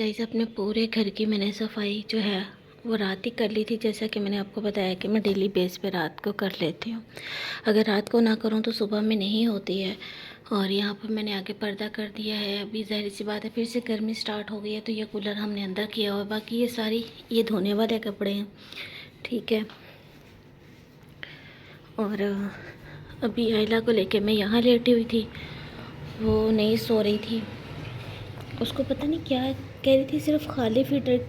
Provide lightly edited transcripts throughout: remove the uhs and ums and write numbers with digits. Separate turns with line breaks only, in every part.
Guys अपने पूरे घर की मैंने सफाई जो है वो रात ही कर ली थी। जैसा कि मैंने आपको बताया कि मैं डेली बेस पे रात को कर लेती हूँ। अगर रात को ना करूँ तो सुबह में नहीं होती है। और यहाँ पर मैंने आगे पर्दा कर दिया है। अभी ज़ाहिर सी बात है फिर से गर्मी स्टार्ट हो गई है तो ये कूलर हमने अंदर किया हुआ है। बाकी ये धोने वाले कपड़े हैं, ठीक है। और अभी आयला को लेके मैं यहाँ लेटी हुई थी, वो नहीं सो रही थी। उसको पता नहीं क्या कह रही थी, सिर्फ खाली फिल्टर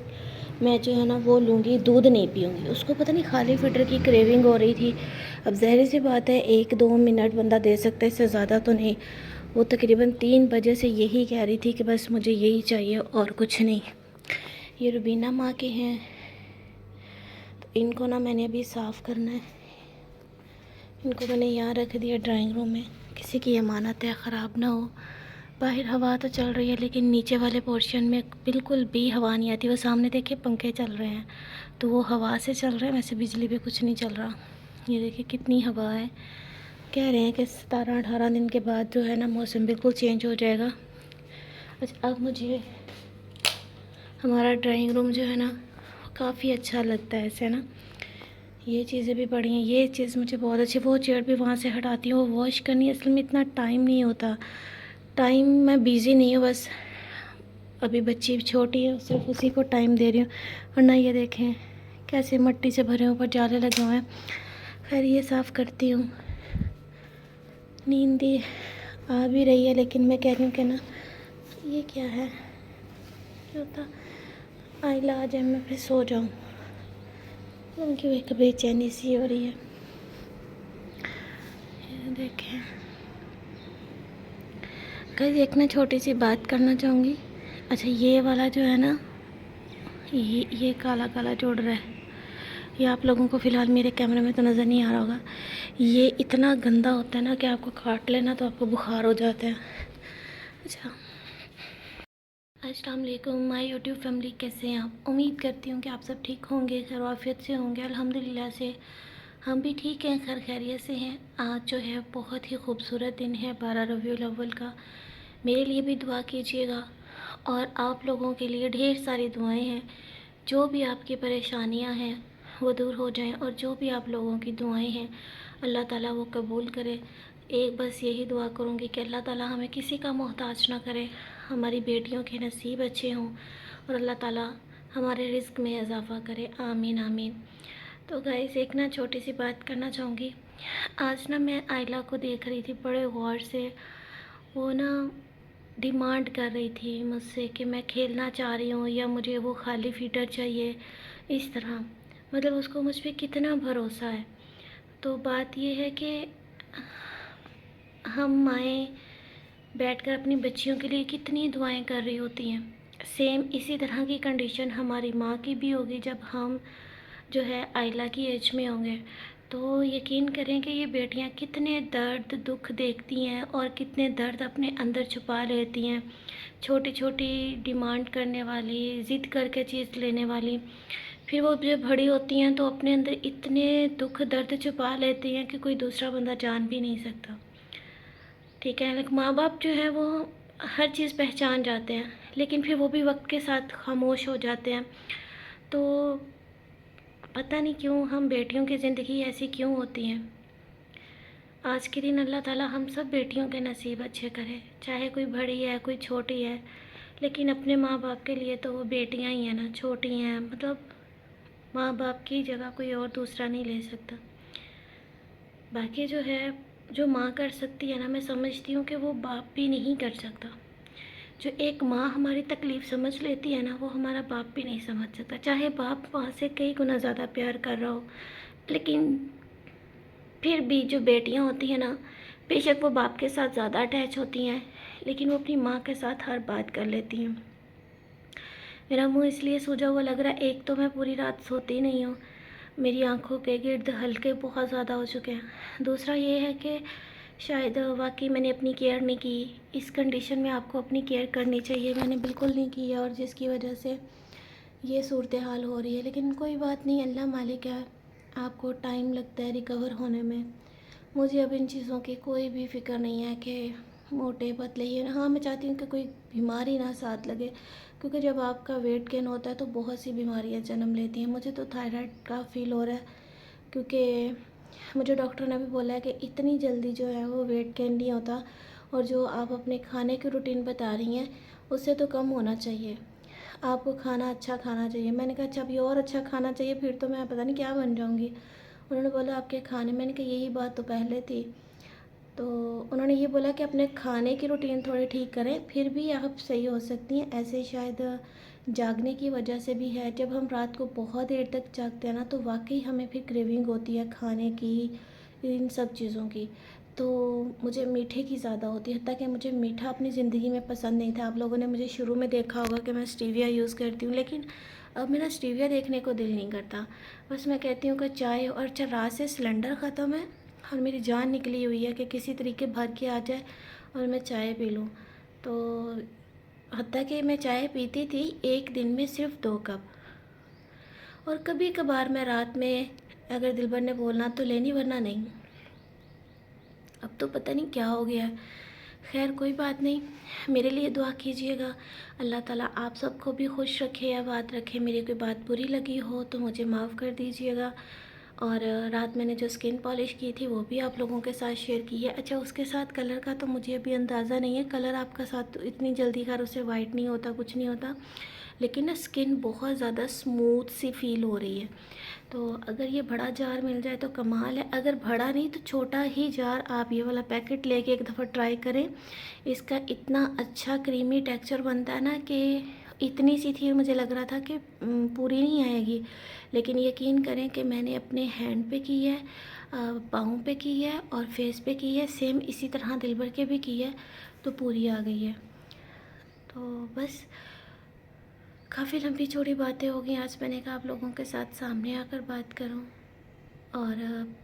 मैं जो है ना वो लूँगी, दूध नहीं पीऊँगी। उसको पता नहीं खाली फिल्टर की क्रेविंग हो रही थी। अब ज़ाहिर सी बात है 1-2 मिनट बंदा दे सकता है, इससे ज़्यादा तो नहीं। वो तकरीबन 3 बजे से यही कह रही थी कि बस मुझे यही चाहिए और कुछ नहीं। ये रुबीना माँ के हैं, तो इनको ना मैंने अभी साफ़ करना है। इनको मैंने यहाँ रख दिया ड्राइंग रूम में, किसी की अमानत है, ख़राब ना हो। बाहर हवा तो चल रही है लेकिन नीचे वाले पोर्शन में बिल्कुल भी हवा नहीं आती। वो सामने देखिए पंखे चल रहे हैं तो वो हवा से चल रहे हैं, वैसे बिजली पे कुछ नहीं चल रहा। ये देखिए कितनी हवा है। कह रहे हैं कि 17-18 दिन के बाद जो है ना मौसम बिल्कुल चेंज हो जाएगा। अच्छा, अब मुझे हमारा ड्राइंग रूम जो है ना काफ़ी अच्छा लगता है ऐसे ना। ये चीज़ें भी पड़ी हैं, ये चीज़ मुझे बहुत अच्छी। वो चेयर भी वहाँ से हटाती हूँ, वो वॉश करनी है। असल में इतना टाइम नहीं होता, टाइम मैं बिज़ी नहीं हूँ, बस अभी बच्ची छोटी है सिर्फ उसी को टाइम दे रही हूँ। वरना ये देखें कैसे मिट्टी से भरे ऊपर जाले लगे हुए हैं। खैर ये साफ़ करती हूँ। नींद आ भी रही है लेकिन मैं कह रही हूँ कि ना ये क्या है, क्या होता आइला आ जाए मैं फिर सो जाऊँ, क्योंकि एक बेचैनी सी हो रही है। ये देखें कल एक ना छोटी सी बात करना चाहूँगी। अच्छा, ये वाला जो है ना ये काला काला जोड़ रहा है, ये आप लोगों को फ़िलहाल मेरे कैमरे में तो नज़र नहीं आ रहा होगा। ये इतना गंदा होता है ना कि आपको काट लेना तो आपको बुखार हो जाता है। अच्छा, अस्सलाम वालेकुम माय यूट्यूब फैमिली, कैसे हैं आप? उम्मीद करती हूँ कि आप सब ठीक होंगे, खैर आफियत से होंगे। अल्हम्दुलिल्लाह से हम भी ठीक हैं, खैर खैरियत से हैं। आज जो है बहुत ही खूबसूरत दिन है 12 रबीउल अव्वल का। मेरे लिए भी दुआ कीजिएगा और आप लोगों के लिए ढेर सारी दुआएं हैं। जो भी आपकी परेशानियां हैं वो दूर हो जाएं और जो भी आप लोगों की दुआएं हैं अल्लाह ताला वो कबूल करे। एक बस यही दुआ करूँगी कि अल्लाह ताला हमें किसी का मोहताज ना करे, हमारी बेटियों के नसीब अच्छे हों और अल्लाह ताला हमारे रिज़्क में इजाफ़ा करे, आमीन आमीन। तो गाइस एक ना छोटी सी बात करना चाहूँगी। आज ना मैं आइला को देख रही थी बड़े गौर से। वो ना डिमांड कर रही थी मुझसे कि मैं खेलना चाह रही हूँ या मुझे वो खाली फीटर चाहिए, इस तरह। मतलब उसको मुझ पे कितना भरोसा है। तो बात ये है कि हम माएँ बैठकर अपनी बच्चियों के लिए कितनी दुआएं कर रही होती हैं। सेम इसी तरह की कंडीशन हमारी माँ की भी होगी जब हम जो है आइला की एज में होंगे। तो यकीन करें कि ये बेटियां कितने दर्द दुख देखती हैं और कितने दर्द अपने अंदर छुपा लेती हैं। छोटी छोटी डिमांड करने वाली, ज़िद करके चीज़ लेने वाली, फिर वो जब बड़ी होती हैं तो अपने अंदर इतने दुख दर्द छुपा लेती हैं कि कोई दूसरा बंदा जान भी नहीं सकता, ठीक है। लेकिन माँ बाप जो है वो हर चीज़ पहचान जाते हैं लेकिन फिर वो भी वक्त के साथ खामोश हो जाते हैं। तो पता नहीं क्यों हम बेटियों की ज़िंदगी ऐसी क्यों होती हैं। आज के दिन अल्लाह ताला हम सब बेटियों के नसीब अच्छे करे, चाहे कोई बड़ी है कोई छोटी है, लेकिन अपने माँ बाप के लिए तो वो बेटियां ही हैं ना, छोटी हैं। मतलब माँ बाप की जगह कोई और दूसरा नहीं ले सकता। बाकी जो है जो माँ कर सकती है ना, मैं समझती हूँ कि वो बाप भी नहीं कर सकता। जो एक माँ हमारी तकलीफ़ समझ लेती है ना, वो हमारा बाप भी नहीं समझ सकता। चाहे बाप माँ से कई गुना ज़्यादा प्यार कर रहा हो, लेकिन फिर भी जो बेटियाँ होती हैं ना, बेशक वो बाप के साथ ज़्यादा अटैच होती हैं लेकिन वो अपनी माँ के साथ हर बात कर लेती हैं। मेरा मुंह इसलिए सूजा हुआ लग रहा है, एक तो मैं पूरी रात सोती नहीं हूँ, मेरी आंखों के गिर्द हल्के बहुत ज़्यादा हो चुके हैं। दूसरा ये है कि शायद वाकई मैंने अपनी केयर नहीं की। इस कंडीशन में आपको अपनी केयर करनी चाहिए, मैंने बिल्कुल नहीं की है और जिसकी वजह से ये सूरत हाल हो रही है। लेकिन कोई बात नहीं, अल्लाह मालिक है, आपको टाइम लगता है रिकवर होने में। मुझे अब इन चीज़ों की कोई भी फ़िक्र नहीं है कि मोटे पतले ही। हाँ, मैं चाहती हूँ कि कोई बीमारी ना साथ लगे, क्योंकि जब आपका वेट गेन होता है तो बहुत सी बीमारियां जन्म लेती हैं। मुझे तो थायराइड का फील हो रहा है, क्योंकि मुझे डॉक्टर ने भी बोला है कि इतनी जल्दी जो है वो वेट गेन नहीं होता, और जो आप अपने खाने की रूटीन बता रही हैं उससे तो कम होना चाहिए। आपको खाना अच्छा खाना चाहिए। मैंने कहा अच्छा अभी और अच्छा खाना चाहिए, फिर तो मैं पता नहीं क्या बन जाऊँगी। उन्होंने बोला आपके खाने, मैंने कहा यही बात तो पहले थी। तो उन्होंने ये बोला कि अपने खाने की रूटीन थोड़ी ठीक करें, फिर भी आप सही हो सकती हैं। ऐसे शायद जागने की वजह से भी है। जब हम रात को बहुत देर तक जागते हैं ना, तो वाकई हमें फिर क्रेविंग होती है खाने की, इन सब चीज़ों की। तो मुझे मीठे की ज़्यादा होती है, हत्ता कि मुझे मीठा अपनी ज़िंदगी में पसंद नहीं था। आप लोगों ने मुझे शुरू में देखा होगा कि मैं स्टीविया यूज़ करती हूँ, लेकिन अब मेरा स्टीविया देखने को दिल नहीं करता। बस मैं कहती हूँ कि चाय, और अच्छा रात से सिलेंडर ख़त्म है और मेरी जान निकली हुई है कि किसी तरीके भर के आ जाए और मैं चाय पी लूँ। तो हत्ता कि मैं चाय पीती थी एक दिन में सिर्फ 2 कप, और कभी कभार मैं रात में अगर दिलबर ने बोलना तो लेनी, वरना नहीं। अब तो पता नहीं क्या हो गया है। खैर कोई बात नहीं, मेरे लिए दुआ कीजिएगा। अल्लाह ताला आप सबको भी खुश रखे, आबाद रखे। मेरी कोई बात बुरी लगी हो तो मुझे माफ़ कर दीजिएगा। और रात मैंने जो स्किन पॉलिश की थी वो भी आप लोगों के साथ शेयर की है। अच्छा उसके साथ कलर का तो मुझे अभी अंदाज़ा नहीं है, कलर आपका साथ तो इतनी जल्दी खैर उससे वाइट नहीं होता, कुछ नहीं होता, लेकिन ना स्किन बहुत ज़्यादा स्मूथ सी फील हो रही है। तो अगर ये बड़ा जार मिल जाए तो कमाल है। अगर बड़ा नहीं तो छोटा ही जार आप ये वाला पैकेट लेके एक दफ़ा ट्राई करें। इसका इतना अच्छा क्रीमी टेक्सचर बनता है ना कि इतनी सी थी मुझे लग रहा था कि पूरी नहीं आएगी, लेकिन यकीन करें कि मैंने अपने हैंड पे की है, पाँव पे की है और फेस पे की है, सेम इसी तरह दिलबर के भी की है, तो पूरी आ गई है। तो बस काफ़ी लंबी चौड़ी बातें हो गई आज, मैंने कहा आप लोगों के साथ सामने आकर बात करूं। और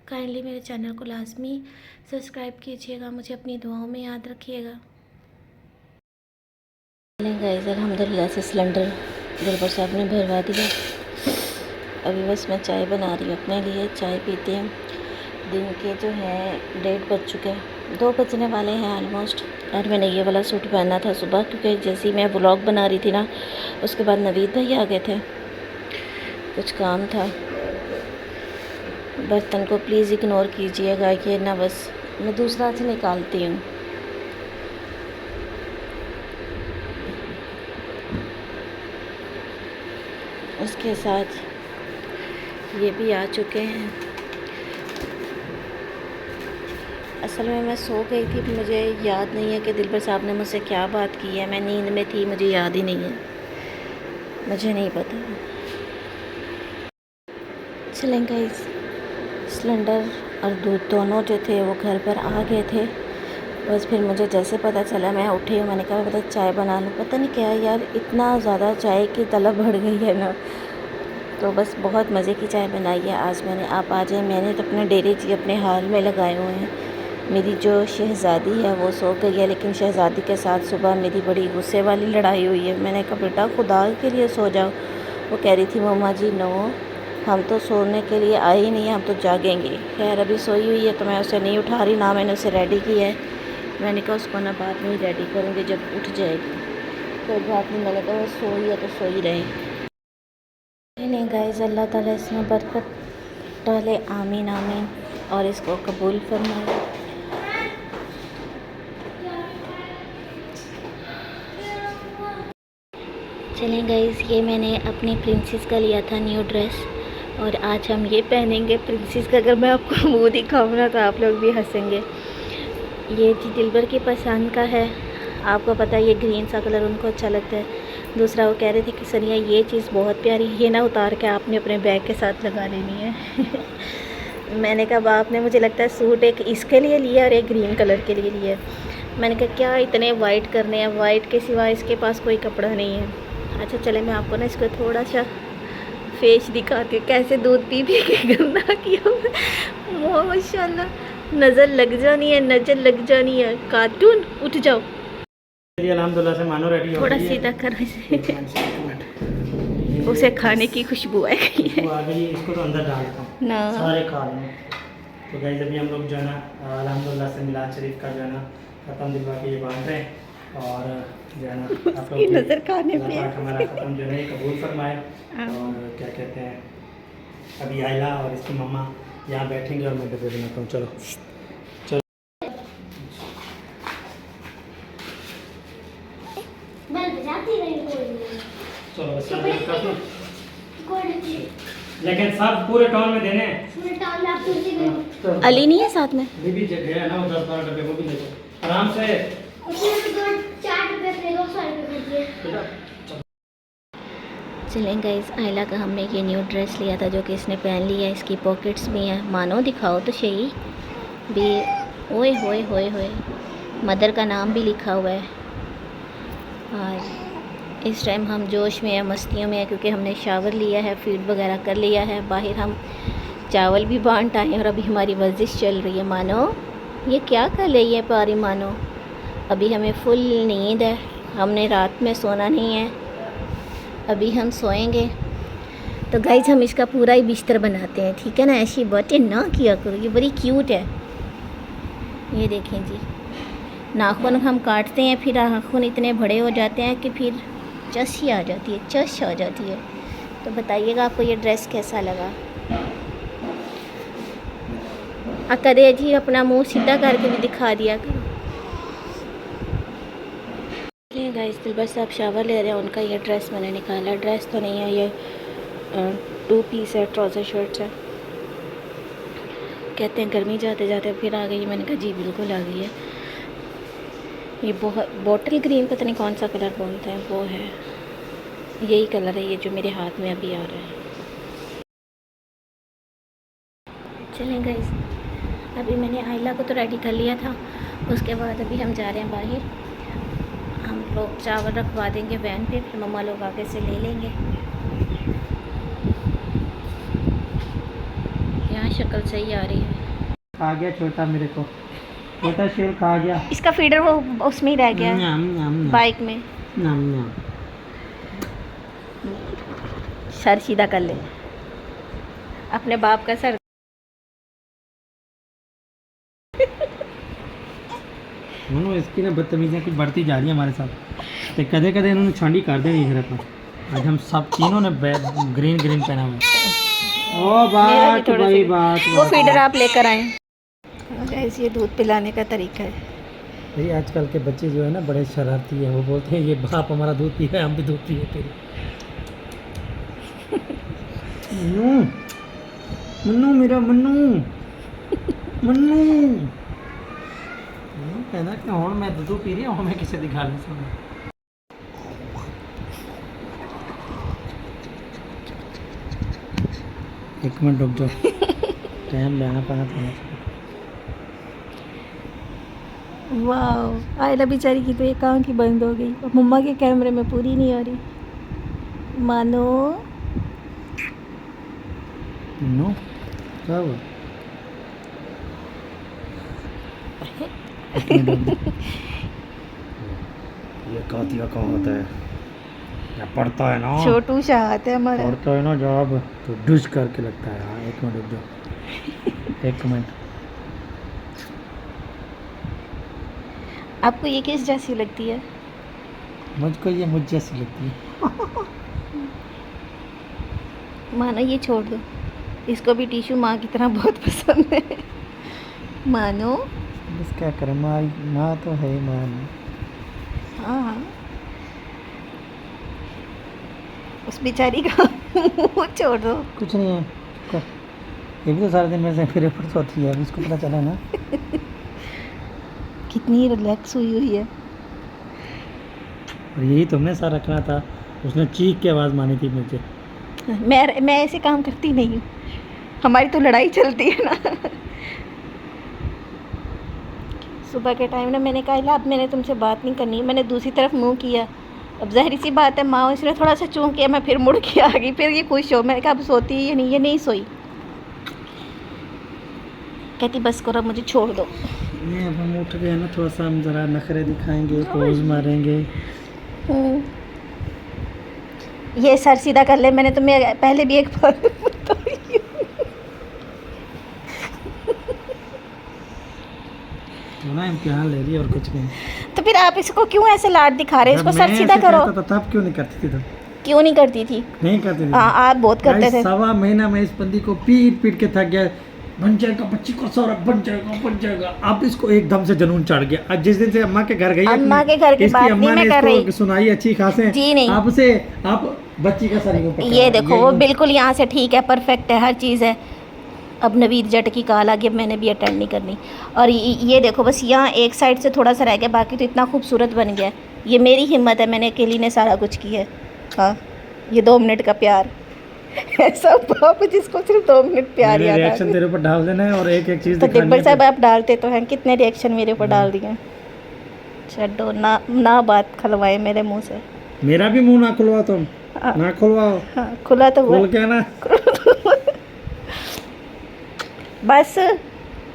काइंडली मेरे चैनल को लाजमी सब्सक्राइब कीजिएगा, मुझे अपनी दुआओं में याद रखिएगा। गाइस अल्हम्दुलिल्लाह से सिलेंडर दिलबर साहब ने भरवा दिया। अभी बस मैं चाय बना रही हूँ अपने लिए, चाय पीते हैं। दिन के जो है 1:30 बज चुके हैं, 2 बजने वाले हैं ऑलमोस्ट। और मैंने ये वाला सूट पहना था सुबह, क्योंकि जैसे ही मैं व्लॉग बना रही थी ना, उसके बाद नवीद भाई आ गए थे, कुछ काम था। बर्तन को प्लीज़ इग्नोर कीजिएगा, ये ना बस मैं दूसरा से निकालती हूँ। उसके साथ ये भी आ चुके हैं। असल में मैं सो गई थी, मुझे याद नहीं है कि दिलबर साहब ने मुझसे क्या बात की है। मैं नींद में थी, मुझे याद ही नहीं है, मुझे नहीं पता। चलें गाइस, सिलेंडर और दूध दोनों जो थे वो घर पर आ गए थे। बस फिर मुझे जैसे पता चला मैं उठी हूँ, मैंने कहा पता चाय बना लूँ। पता नहीं क्या यार, इतना ज़्यादा चाय की तलब बढ़ गई है ना, तो बस बहुत मज़े की चाय बनाई है आज मैंने। आप आ जाए, मैंने तो अपने डेरे जी अपने हाल में लगाए हुए हैं। मेरी जो शहज़ादी है वो सो गई है, लेकिन शहज़ादी के साथ सुबह मेरी बड़ी गुस्से वाली लड़ाई हुई है। मैंने कहा बेटा खुदा के लिए सो जाओ। वो कह रही थी मम्मा जी नो, हम तो सोने के लिए आए ही नहीं हैं, हम तो जागेंगे। खैर अभी सोई हुई है तो मैं उसे नहीं उठा रही, ना मैंने उसे रेडी किया है। मैंने कहा उसको ना बाद में ही रेडी करूँगी जब उठ जाएगी, कोई बात नहीं। मैंने कहा वो सोई है तो सोई रहे। नहीं गाइस, अल्लाह ताला इसमें बरकत डाले, आमीन आमीन, और इसको कबूल फरमाए। चलें गाइस, ये मैंने अपनी प्रिंसेस का लिया था न्यू ड्रेस, और आज हम ये पहनेंगे प्रिंसेस का। अगर मैं आपको मुँह दिखाऊँ ना तो आप लोग भी हंसेंगे। ये जी दिलबर की पसंद का है, आपको पता है ये ग्रीन सा कलर उनको अच्छा लगता है। दूसरा वो कह रहे थे कि सनिया ये चीज़ बहुत प्यारी, ये ना उतार के आपने अपने बैग के साथ लगा लेनी है। मैंने कहा बाप ने मुझे लगता है सूट एक इसके लिए लिया और एक ग्रीन कलर के लिए लिया। मैंने कहा क्या इतने वाइट करने हैं, वाइट के सिवा इसके पास कोई कपड़ा नहीं है। अच्छा चले मैं आपको ना इसको थोड़ा सा फेस दिखाती हूँ, कैसे दूध पी पी के गंदा किया। माशाल्लाह, नज़र लग जानी है, नज़र लग जानी है। कार्टून उठ जाओ,
अल्हम्दुलिल्लाह से मानो रेडी हो
थोड़ा
गई है।
सीधा करो इसे। उसे खाने की खुशबू आ गई है।
वो आ गई, इसको तो अंदर डालता हूँ
ना
सारे खा लें। तो गाइस अभी हम लोग जो है ना अल्हम्दुलिल्लाह से मिलाद शरीफ का जो है ना ख़त्म दिलवा के ये बांध रहे हैं। और जो है ना आप
उसकी नज़र खाने पे
पाक हमारा ख़त्म जो है कबूल फरमाए। और क्या कहते हैं, अभी आयला और इसकी मम्मा यहाँ बैठेंगे और मैं डब्बे बनाता हूँ। चलो चलो चलो बस काफ़ी, लेकिन सब पूरे टाउन में देने हैं।
अली नहीं है साथ में?
बीबी जगह है ना, वो 10-12 डब्बे वो भी ले लो आराम से।
चलें गाइस, आयला का हमने ये न्यू ड्रेस लिया था जो कि इसने पहन लिया है। इसकी पॉकेट्स भी हैं, मानो दिखाओ तो सही भी। ओए होए होए होए, मदर का नाम भी लिखा हुआ है। और इस टाइम हम जोश में हैं, मस्तियों में हैं, क्योंकि हमने शावर लिया है, फीड वगैरह कर लिया है। बाहर हम चावल भी बांट आए हैं और अभी हमारी वर्जिश चल रही है। मानो ये क्या कर रही है पारी मानो? अभी हमें फुल नींद है, हमने रात में सोना नहीं है, अभी हम सोएंगे। तो गाइज हम इसका पूरा ही बिस्तर बनाते हैं, ठीक है ना? ऐसी बातें ना किया करो, ये बड़ी क्यूट है। ये देखें जी, नाखून हम काटते हैं, फिर नाखून इतने बड़े हो जाते हैं कि फिर चस ही आ जाती है, चस आ जाती है। तो बताइएगा आपको ये ड्रेस कैसा लगा। कदे जी अपना मुंह सीधा करके भी दिखा दिया करो। गाइस दिलबर साहब शावर ले रहे हैं, उनका ये ड्रेस मैंने निकाला। ड्रेस तो नहीं है, ये 2 पीस है, ट्राउज़र शर्ट्स है। कहते हैं गर्मी जाते जाते फिर आ गई। मैंने कहा जी बिल्कुल आ गई है। ये बहुत बॉटल ग्रीन, पता नहीं कौन सा कलर बोलते हैं, वो है, यही कलर है ये जो मेरे हाथ में अभी आ रहा है। चलें गाइस, अभी मैंने आयला को तो रेडी कर लिया था, उसके बाद अभी हम जा रहे हैं बाहर। हम लोग चावल रखवा देंगे वैन पे, फिर मम्मा लोग आगे से ले लेंगे। यहाँ शक्ल सही आ रही है।
खा गया छोटा, मेरे को छोटा शेर खा गया।
इसका फीडर वो उसमें ही रह गया है,
नाम, नाम,
बाइक में।
नाम, नाम।
सर सीधा कर ले, अपने बाप का सर।
मनो इसकी ना बदतमीजियाँ कुछ बढ़ती जा रही है हमारे साथ। तो कदे कदे इन्होंने छांडी कर दी है पर आज हम सब तीनों ने ग्रीन ग्रीन पहना हुआ है। ओ बात भाई बात,
वो फीडर आप लेकर आए। ऐसे ये दूध पिलाने का तरीका है।
भाई आजकल के बच्चे जो है ना बड़े शरारती हैं। वो बोलते हैं ये बाप हमारा दूध पी है, हम भी दूध पिए फिर। मन्नू, मन्नू मेरा मन्नू, मन्नू कहना कि हूँ मैं दूध पी रही हूँ, मैं किसी दिखा नहीं सकता। एक मिनट रुक जाओ, टाइम लेना पाना था।
वाह, आयला बेचारी की तो एक आँख ही बंद हो गई, और मम्मा के कैमरे में पूरी नहीं आ रही। मानो
नो क्या हुआ? ये कातिया कहाँ होता है? या पढ़ता है ना,
छोटू शाहत है हमारा,
पढ़ता है ना जब तो डुस करके लगता है। हाँ एक मिनट रुक जाओ, एक मिनट।
आपको ये किस जैसी लगती है?
मुझको ये मुझ जैसी लगती है।
मानो ये छोड़ दो, इसको भी टिश्यू माँ की तरह बहुत पसंद है। मानो
बस क्या करें, माँ माँ तो है ही माँ।
हाँ, उस बेचारी का मुँह छोड़ दो।
कुछ नहीं है, ये भी तो सारे दिन मेरे से फिर ऊपर सोती है, उसको पता चला ना।
कितनी रिलैक्स हुई हुई है।
और यही तुमने सारा रखना था, उसने चीख के आवाज़ मानी थी मुझे।
मैं ऐसे काम करती नहीं हूँ, हमारी तो लड़ाई चलती है ना। सुबह के टाइम ना मैंने कहा अब मैंने तुमसे बात नहीं करनी, मैंने दूसरी तरफ मुंह किया। अब ज़ाहिर सी बात है माँ, इसने थोड़ा सा चूं किया, मैं फिर मुड़ के आ गई। फिर ये खुश हो, मैंने कहा अब सोती है या नहीं? ये नहीं सोई, कहती बस करो मुझे छोड़ दो।
नहीं अब हम उठ गए ना, थोड़ा सा हम ज़रा नखरे दिखाएंगे, पोज मारेंगे।
ये सर सीधा कर ले, मैंने तुम्हें पहले भी एक बार बताई।
सोना इम्तिहान ले रही है और कुछ नहीं।
तो फिर आप इसको क्यों ऐसे लाड दिखा रहे हैं? इसको
जब
सर
मैं
सीधा
ऐसे
करो।
कहता था, तब क्यों नहीं करती थी तुम?
क्यों नहीं करती थी?
नहीं करती थी।
हाँ, आप बहुत करते
गाइस,
थे।
1.25 महीना में इस बंदी को पीट पीट के थक गया। बन जाएगा बच्ची को सौरा, बन जाएगा बन जाएगा। अब इसको एकदम से जुनून चढ़ गया। आज जिस दिन से अम्मा के घर गई है,
अम्मा के घर की
इसकी
बात
अम्मा
नहीं
ने
मैं कर
इसको
रही।
सुनाई अच्छी खासे।
जी नहीं।
अब से आप बच्ची का सर यूं पकड़ा।
ये देखो वो बिल्कुल यहाँ से ठीक है, परफेक्ट है, हर चीज़ है। अब नवीद जट की कॉल आ गई, अब मैंने भी अटेंड नहीं करनी। और ये देखो बस यहाँ एक साइड से थोड़ा सा रह गया, बाकी तो इतना खूबसूरत बन गया। ये मेरी हिम्मत है, मैंने अकेली ने सारा कुछ किया है। हाँ, ये 2 मिनट का प्यार। ऐसा बाप जिसको सिर्फ 2 मिनट प्यार याद आ
रिएक्शन तेरे ऊपर डाल देना है और एक एक चीज
तो
दिखानी
डिब्बल
है।
साहब आप डालते तो हैं, कितने रिएक्शन मेरे ऊपर डाल दिए। छड्डो ना बात खलवाए मेरे मुंह से।
मेरा भी मुंह ना खुलवा तुम।
हाँ।
ना खुलवाओ।
हाँ, खुला तो हुआ।
खुल के ना।
बस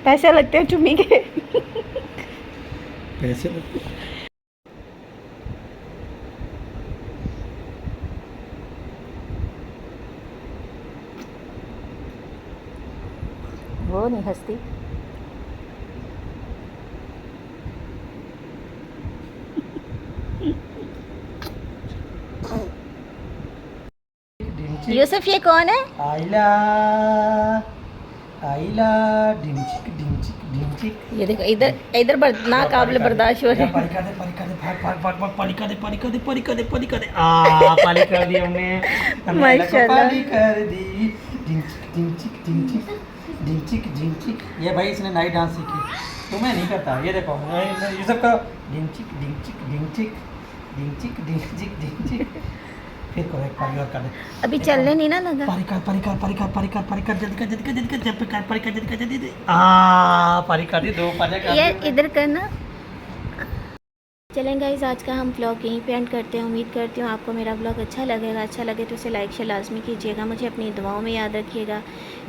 पैसे लगते हैं चुम्मी के।
पैसे
वो नहीं हंसती। यूसुफ ये कौन है?
आइला आइला ढिमचिक ढिमचिक ढिमचिक।
ये देखो इधर ना काबिल बर्दाश्त हो रहा है।
पालिका दे भाग पालिका दे पाली कर दी हमने।
माशाल्लाह।
पाली कर दी। ढिमचिक ढिमचिक ढिमचिक ढिमचिक ढिमचिक। ये भाई इसने नाइट डांस सीखी, तुम्हें नहीं करता। ये देखो ये सब का ढिमचिक ढिमचिक ढिमचिक ढिमचिक ढिमचिक ढिमचिक। फिर करो एक पारी और कर दे।
अभी चलने नहीं ना लगा।
परिकर जल्दी परिकर दे दो पाजा
ये इधर करना। चलें गाइस, आज का हम व्लॉग यहीं पे एंड करते हैं। उम्मीद करती हूँ आपको मेरा व्लॉग अच्छा लगेगा। अच्छा लगे तो इसे लाइक शेयर लाजमी कीजिएगा। मुझे अपनी दुआओं में याद रखिएगा।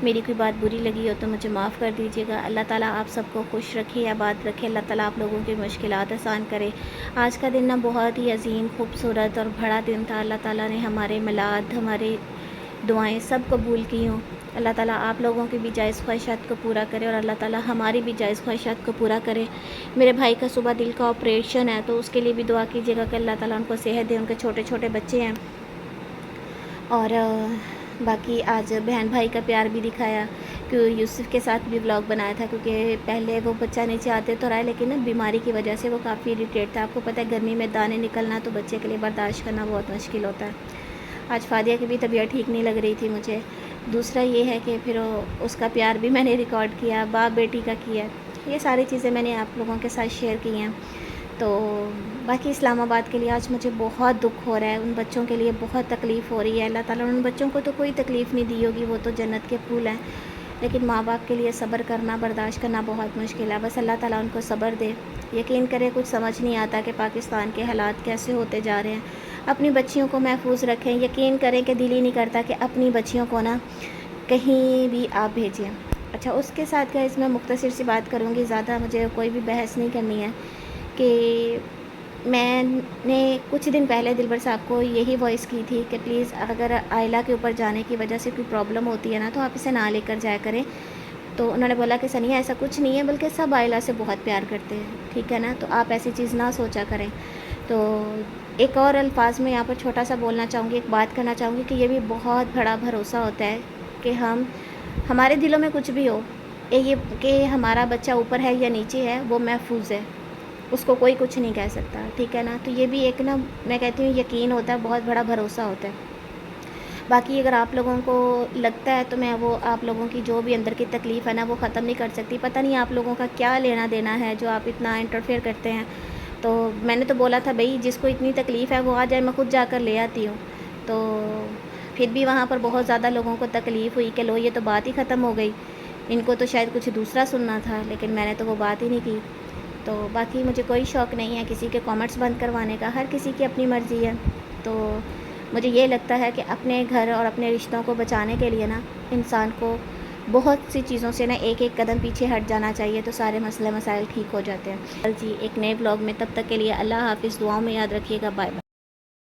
मेरी कोई बात बुरी लगी हो तो मुझे माफ़ कर दीजिएगा। अल्लाह ताला आप सबको खुश रखे, आबाद रखे। अल्लाह ताला आप लोगों की मुश्किलात आसान करे। आज का दिन ना बहुत ही अजीम, खूबसूरत और बड़ा दिन था। अल्लाह ताला ने हमारे मिलाद, हमारे दुआएं सब कबूल की हों। अल्लाह ताला आप लोगों की भी जायज़ ख्वाहिशात को पूरा करे और अल्लाह ताला हमारी भी जायज़ ख्वाहिशात को पूरा करे। मेरे भाई का सुबह दिल का ऑपरेशन है, तो उसके लिए भी दुआ कीजिएगा कि अल्लाह ताला उनको सेहत दे। उनके छोटे छोटे बच्चे हैं। और बाकी आज बहन भाई का प्यार भी दिखाया, कि यूसुफ के साथ भी व्लॉग बनाया था, क्योंकि पहले वो बच्चा नीचे आते तो रहा है, लेकिन बीमारी की वजह से वो काफ़ी इरिटेट था। आपको पता है गर्मी में दाने निकलना तो बच्चे के लिए बर्दाश्त करना बहुत मुश्किल होता है। आज फादिया की भी तबीयत ठीक नहीं लग रही थी मुझे। दूसरा ये है कि फिर उसका प्यार भी मैंने रिकॉर्ड किया, बाप बेटी का किया। ये सारी चीज़ें मैंने आप लोगों के साथ शेयर की हैं। तो बाकी इस्लामाबाद के लिए आज मुझे बहुत दुख हो रहा है। उन बच्चों के लिए बहुत तकलीफ़ हो रही है। अल्लाह ताला उन बच्चों को तो कोई तकलीफ़ नहीं दी होगी, वो तो जन्नत के फूल हैं, लेकिन माँ बाप के लिए सब्र करना, बर्दाश्त करना बहुत मुश्किल है। बस अल्लाह ताला उनको सब्र दे। यकीन करें कुछ समझ नहीं आता कि पाकिस्तान के हालात कैसे होते जा रहे हैं। अपनी बच्चियों को महफूज रखें। यकीन करें कि दिल ही नहीं करता कि अपनी बच्चियों को ना कहीं भी आप भेजें। अच्छा, उसके साथ क्या इसमें मुख्तसर सी बात करूँगी, ज़्यादा मुझे कोई भी बहस नहीं करनी है। कि मैंने कुछ दिन पहले दिलबर साहब को यही वॉइस की थी कि प्लीज़ अगर आयला के ऊपर जाने की वजह से कोई प्रॉब्लम होती है ना, तो आप इसे ना लेकर जाया करें। तो उन्होंने बोला कि सनिया ऐसा कुछ नहीं है, बल्कि सब आयला से बहुत प्यार करते हैं, ठीक है ना, तो आप ऐसी चीज़ ना सोचा करें। तो एक और अल्फाज में यहाँ पर छोटा सा बोलना चाहूँगी, एक बात करना चाहूँगी कि ये भी बहुत बड़ा भरोसा होता है कि हमारे दिलों में कुछ भी हो, ये कि हमारा बच्चा ऊपर है या नीचे है, वो महफूज है, उसको कोई कुछ नहीं कह सकता, ठीक है ना। तो ये भी एक ना, मैं कहती हूँ यकीन होता है, बहुत बड़ा भरोसा होता है। बाकी अगर आप लोगों को लगता है तो मैं वो आप लोगों की जो भी अंदर की तकलीफ़ है ना, वो ख़त्म नहीं कर सकती। पता नहीं आप लोगों का क्या लेना देना है जो आप इतना इंटरफेयर करते हैं। तो मैंने तो बोला था भाई जिसको इतनी तकलीफ़ है वो आ जाए, मैं खुद जाकर ले आती हूँ। तो फिर भी वहाँ पर बहुत ज़्यादा लोगों को तकलीफ़ हुई कि लो ये तो बात ही ख़त्म हो गई, इनको तो शायद कुछ दूसरा सुनना था, लेकिन मैंने तो वो बात ही नहीं की। तो बाकी मुझे कोई शौक़ नहीं है किसी के कमेंट्स बंद करवाने का, हर किसी की अपनी मर्ज़ी है। तो मुझे ये लगता है कि अपने घर और अपने रिश्तों को बचाने के लिए ना इंसान को बहुत सी चीज़ों से ना एक एक कदम पीछे हट जाना चाहिए, तो सारे मसले मसाइल ठीक हो जाते हैं। जी एक नए ब्लॉग में, तब तक के लिए अल्लाह हाफ़िज़, दुआओं में याद रखिएगा, बाय बाय।